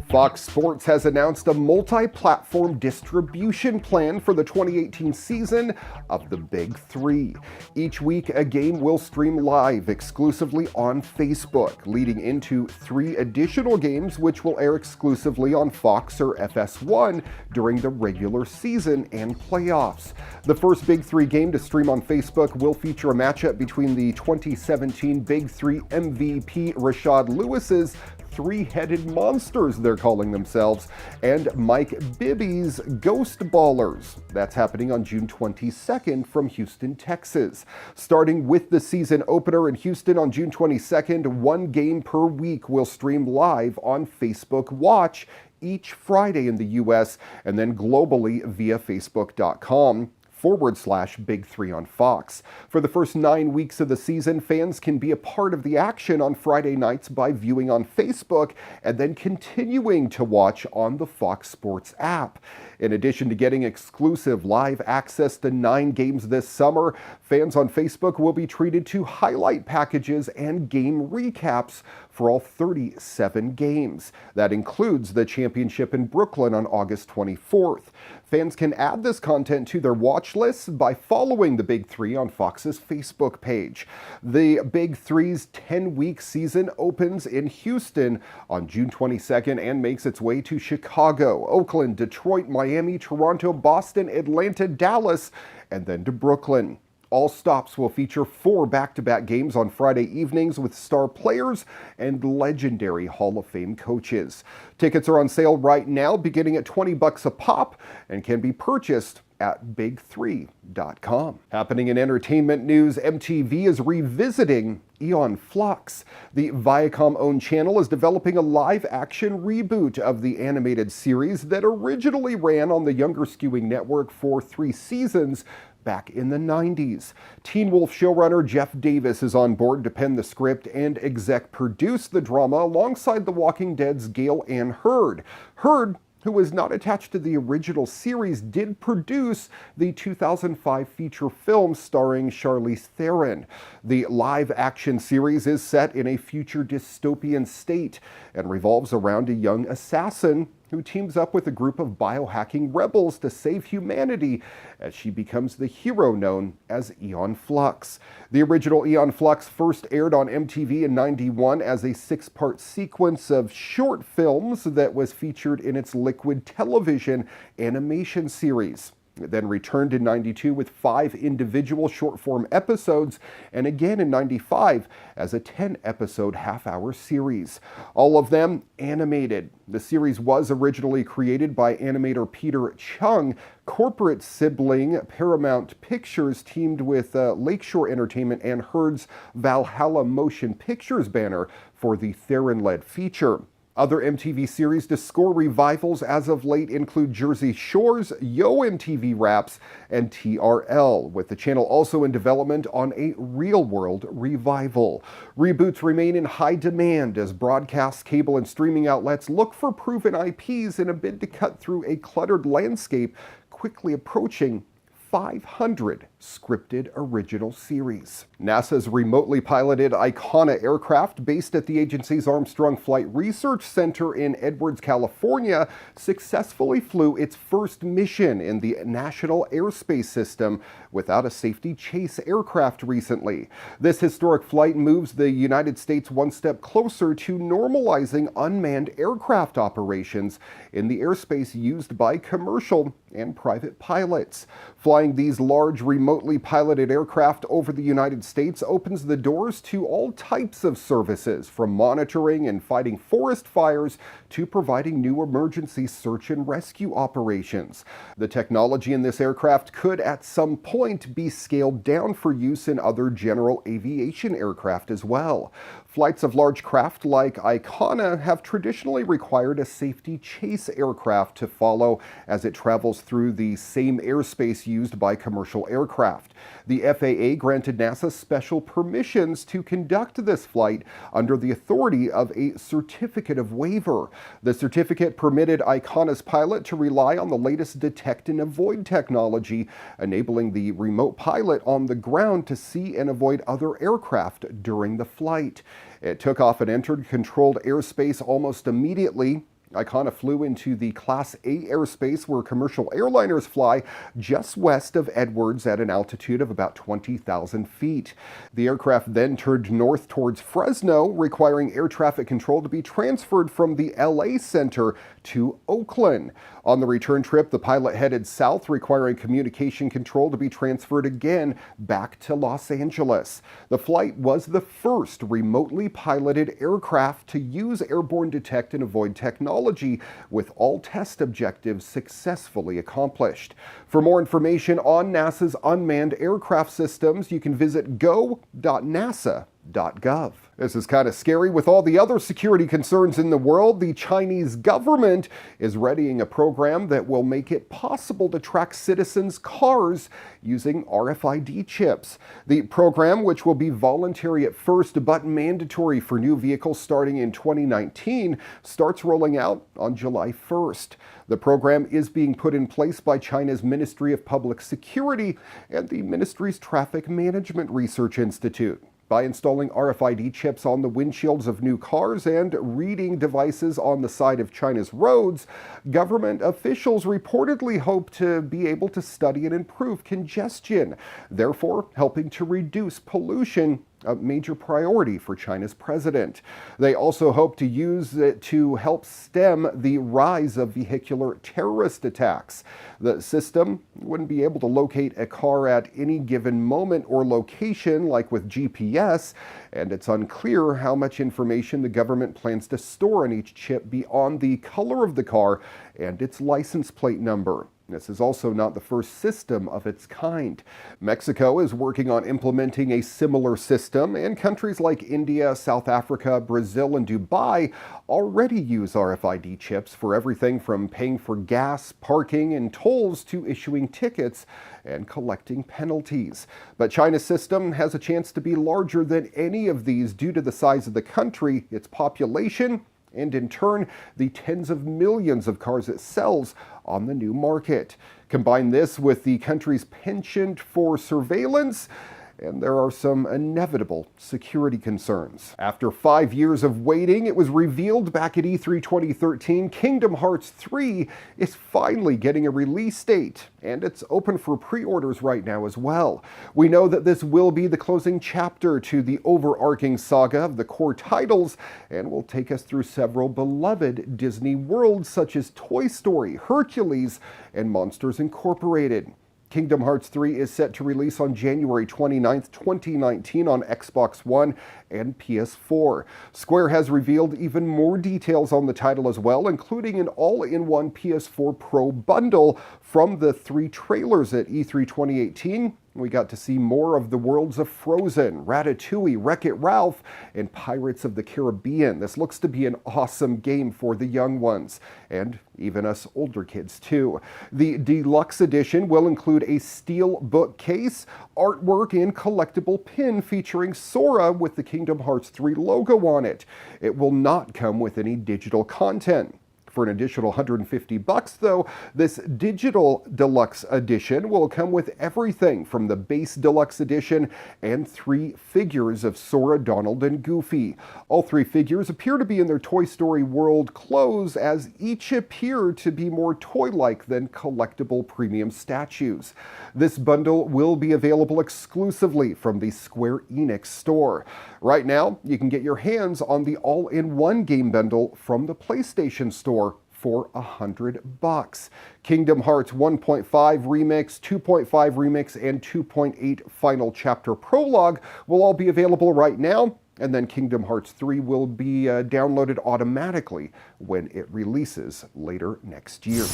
Fox Sports has announced a multi-platform distribution plan for the 2018 season of the Big 3. Each week, a game will stream live exclusively on Facebook, leading into 3 additional games which will air exclusively on Fox or FS1 during the regular season and playoffs. The first Big 3 game to stream on Facebook will feature a matchup between the 2017 Big 3 MVP Rashad Lewis's three-headed monsters, they're calling themselves, and Mike Bibby's Ghost Ballers. That's happening on June 22nd from Houston, Texas. Starting with the season opener in Houston on June 22nd, 1 game per week will stream live on Facebook Watch each Friday in the US and then globally via facebook.com/Big3 on Fox. For the first 9 weeks of the season, fans can be a part of the action on Friday nights by viewing on Facebook and then continuing to watch on the Fox Sports app. In addition to getting exclusive live access to 9 games this summer, fans on Facebook will be treated to highlight packages and game recaps for all 37 games. That includes the championship in Brooklyn on August 24th. Fans can add this content to their watch lists by following the Big 3 on Fox's Facebook page. The Big 3's 10-week season opens in Houston on June 22nd and makes its way to Chicago, Oakland, Detroit, Miami, Toronto, Boston, Atlanta, Dallas, and then to Brooklyn. All stops will feature 4 back-to-back games on Friday evenings with star players and legendary Hall of Fame coaches. Tickets are on sale right now, beginning at $20 a pop, and can be purchased at big3.com. Happening in entertainment news, MTV is revisiting Aeon Flux. The Viacom-owned channel is developing a live-action reboot of the animated series that originally ran on the younger-skewing network for 3 seasons back in the 90s. Teen Wolf showrunner Jeff Davis is on board to pen the script and exec produce the drama alongside The Walking Dead's Gale Ann Hurd. Hurd, who was not attached to the original series, did produce the 2005 feature film starring Charlize Theron. The live-action series is set in a future dystopian state and revolves around a young assassin who teams up with a group of biohacking rebels to save humanity as she becomes the hero known as Aeon Flux. The original Aeon Flux first aired on MTV in '91 as a 6-part sequence of short films that was featured in its Liquid Television animation series. It then returned in '92 with 5 individual short-form episodes, and again in '95 as a 10-episode half-hour series. All of them animated. The series was originally created by animator Peter Chung. Corporate sibling Paramount Pictures teamed with Lakeshore Entertainment and Hurd's Valhalla Motion Pictures banner for the Theron-led feature. Other MTV series to score revivals as of late include Jersey Shore's Yo MTV Raps and TRL, with the channel also in development on a real-world revival. Reboots remain in high demand as broadcast, cable, and streaming outlets look for proven IPs in a bid to cut through a cluttered landscape, quickly approaching 500 scripted original series. NASA's remotely piloted Icona aircraft, based at the agency's Armstrong Flight Research Center in Edwards, California, successfully flew its first mission in the National Airspace System without a safety chase aircraft recently. This historic flight moves the United States one step closer to normalizing unmanned aircraft operations in the airspace used by commercial and private pilots. Flying these large remotely piloted aircraft over the United States opens the doors to all types of services, from monitoring and fighting forest fires to providing new emergency search and rescue operations. The technology in this aircraft could at some point be scaled down for use in other general aviation aircraft as well. Flights of large craft like Icona have traditionally required a safety chase aircraft to follow as it travels through the same airspace used by commercial aircraft. The FAA granted NASA special permissions to conduct this flight under the authority of a certificate of waiver. The certificate permitted Icona's pilot to rely on the latest detect and avoid technology, enabling the remote pilot on the ground to see and avoid other aircraft during the flight. It took off and entered controlled airspace almost immediately, Icona flew into the Class A airspace where commercial airliners fly just west of Edwards at an altitude of about 20,000 feet. The aircraft then turned north towards Fresno, requiring air traffic control to be transferred from the LA center to Oakland. On the return trip, the pilot headed south, requiring communication control to be transferred again back to Los Angeles. The flight was the first remotely piloted aircraft to use airborne detect and avoid technology, with all test objectives successfully accomplished. For more information on NASA's unmanned aircraft systems, you can visit go.nasa.gov. This is kind of scary. With all the other security concerns in the world, the Chinese government is readying a program that will make it possible to track citizens' cars using RFID chips. The program, which will be voluntary at first but mandatory for new vehicles starting in 2019, starts rolling out on July 1st. The program is being put in place by China's Ministry of Public Security and the ministry's Traffic Management Research Institute. By installing RFID chips on the windshields of new cars and reading devices on the side of China's roads, government officials reportedly hope to be able to study and improve congestion, therefore helping to reduce pollution, a major priority for China's president. They also hope to use it to help stem the rise of vehicular terrorist attacks. The system wouldn't be able to locate a car at any given moment or location like with GPS, and it's unclear how much information the government plans to store on each chip beyond the color of the car and its license plate number. This is also not the first system of its kind. Mexico is working on implementing a similar system, and countries like India, South Africa, Brazil, and Dubai already use RFID chips for everything from paying for gas, parking, and tolls to issuing tickets and collecting penalties. But China's system has a chance to be larger than any of these due to the size of the country, its population, and in turn, the tens of millions of cars it sells on the new market. Combine this with the country's penchant for surveillance, and there are some inevitable security concerns. After 5 years of waiting, it was revealed back at E3 2013, Kingdom Hearts 3 is finally getting a release date, and it's open for pre-orders right now as well. We know that this will be the closing chapter to the overarching saga of the core titles, and will take us through several beloved Disney worlds such as Toy Story, Hercules, and Monsters Incorporated. Kingdom Hearts 3 is set to release on January 29th, 2019 on Xbox One and PS4. Square has revealed even more details on the title as well, including an all-in-one PS4 Pro bundle. From the 3 trailers at E3 2018, we got to see more of the worlds of Frozen, Ratatouille, Wreck-It Ralph, and Pirates of the Caribbean. This looks to be an awesome game for the young ones, and even us older kids too. The deluxe edition will include a steel bookcase, artwork, and collectible pin featuring Sora with the Kingdom Hearts 3 logo on it. It will not come with any digital content. For an additional $150 though, this digital deluxe edition will come with everything from the base deluxe edition and 3 figures of Sora, Donald, and Goofy. All 3 figures appear to be in their Toy Story World clothes, as each appear to be more toy-like than collectible premium statues. This bundle will be available exclusively from the Square Enix store. Right now, you can get your hands on the all-in-one game bundle from the PlayStation Store for $100. Kingdom Hearts 1.5 Remix, 2.5 Remix, and 2.8 Final Chapter Prologue will all be available right now, and then Kingdom Hearts 3 will be downloaded automatically when it releases later next year.